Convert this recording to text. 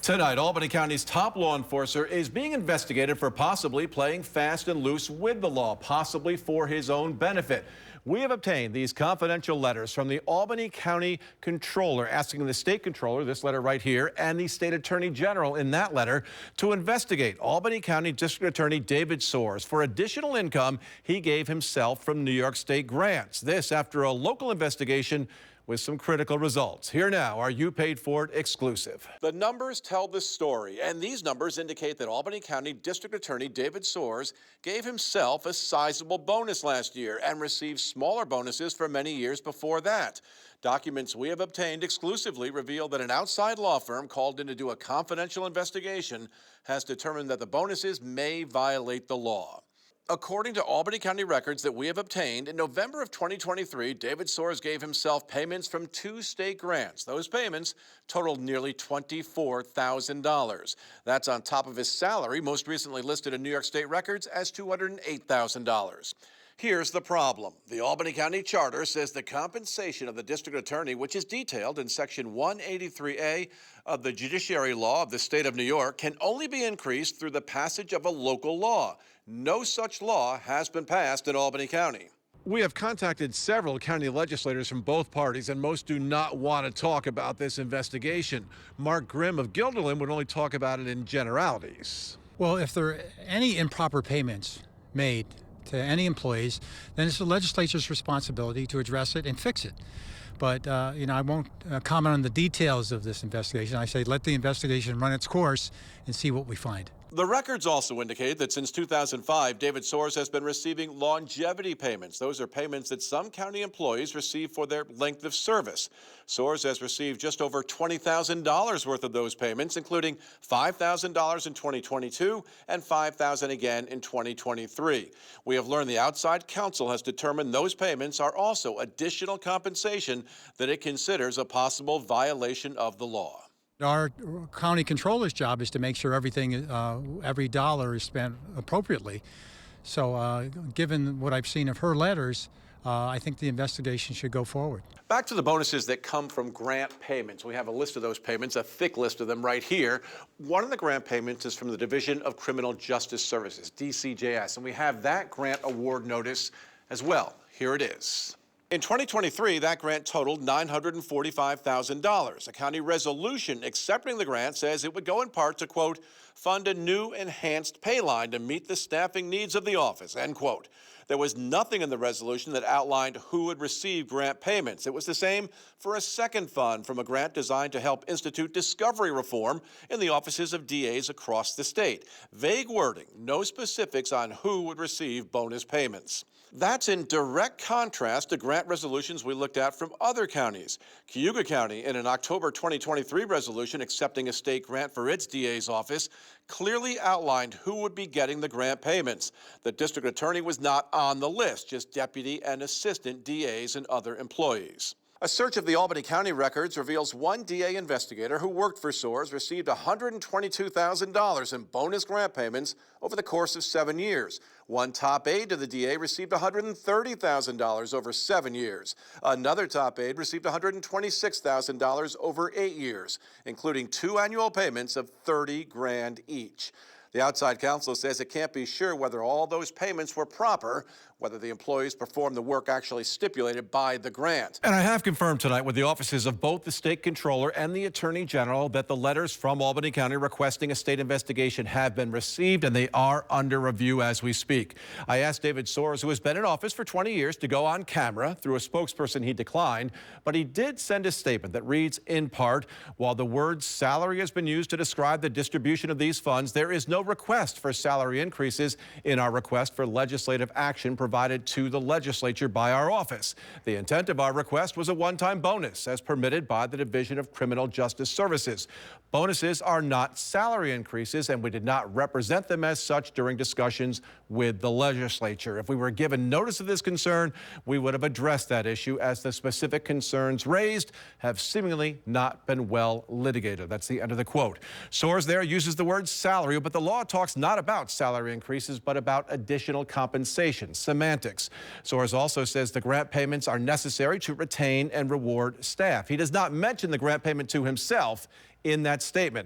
Tonight, Albany County's top law enforcer is being investigated for possibly playing fast and loose with the law, possibly for his own benefit. We have obtained these confidential letters from the Albany County Controller, asking the state controller, this letter right here, and the state attorney general in that letter, to investigate Albany County District Attorney David Soares for additional income he gave himself from New York State grants. This after a local investigation with some critical results. Here now, our You Paid For It exclusive. The numbers tell the story, and these numbers indicate that Albany County District Attorney David Soares gave himself a sizable bonus last year and received smaller bonuses for many years before that. Documents we have obtained exclusively reveal that an outside law firm called in to do a confidential investigation has determined that the bonuses may violate the law. According to Albany County records that we have obtained, in November of 2023, David Soares gave himself payments from 2 state grants. Those payments totaled nearly $24,000. That's on top of his salary, most recently listed in New York State records as $208,000. Here's the problem. The Albany County Charter says the compensation of the district attorney, which is detailed in Section 183A of the Judiciary Law of the State of New York, can only be increased through the passage of a local law. No such law has been passed in Albany County. We have contacted several county legislators from both parties, and most do not want to talk about this investigation. Mark Grimm of Guilderland would only talk about it in generalities. Well, if there are any improper payments made to any employees, then it's the legislature's responsibility to address it and fix it. But, I won't comment on the details of this investigation. I say let the investigation run its course and see what we find. The records also indicate that since 2005, David Soares has been receiving longevity payments. Those are payments that some county employees receive for their length of service. Soares has received just over $20,000 worth of those payments, including $5,000 in 2022 and $5,000 again in 2023. We have learned the outside counsel has determined those payments are also additional compensation that it considers a possible violation of the law. Our county controller's job is to make sure every dollar is spent appropriately. So given what I've seen of her letters, I think the investigation should go forward. Back to the bonuses that come from grant payments. We have a list of those payments, a thick list of them right here. One of the grant payments is from the Division of Criminal Justice Services, DCJS, and we have that grant award notice as well. Here it is. In 2023, that grant totaled $945,000. A county resolution accepting the grant says it would go in part to, quote, fund a new enhanced pay line to meet the staffing needs of the office, end quote. There was nothing in the resolution that outlined who would receive grant payments. It was the same for a second fund from a grant designed to help institute discovery reform in the offices of DAs across the state. Vague wording, no specifics on who would receive bonus payments. That's in direct contrast to grant resolutions we looked at from other counties. Cayuga County, in an October 2023 resolution accepting a state grant for its DA's office, clearly outlined who would be getting the grant payments. The district attorney was not on the list, just deputy and assistant DAs and other employees. A search of the Albany County records reveals one DA investigator who worked for Soares received $122,000 in bonus grant payments over the course of 7 years. One top aide to the DA received $130,000 over 7 years. Another top aide received $126,000 over 8 years, including 2 annual payments of $30,000 each. The outside counsel says it can't be sure whether all those payments were proper, whether the employees performed the work actually stipulated by the grant. And I have confirmed tonight with the offices of both the state controller and the attorney general that the letters from Albany County requesting a state investigation have been received, and they are under review as we speak. I asked David Soares, who has been in office for 20 years, to go on camera. Through a spokesperson, he declined, but he did send a statement that reads, in part, while the word salary has been used to describe the distribution of these funds, there is no request for salary increases in our request for legislative action provided to the legislature by our office. The intent of our request was a one-time bonus as permitted by the Division of Criminal Justice Services. Bonuses are not salary increases, and we did not represent them as such during discussions with the legislature. If we were given notice of this concern, we would have addressed that issue, as the specific concerns raised have seemingly not been well litigated. That's the end of the quote. Soares there uses the word salary, but the law talks not about salary increases, but about additional compensation, semantics. Soares also says the grant payments are necessary to retain and reward staff. He does not mention the grant payment to himself in that statement.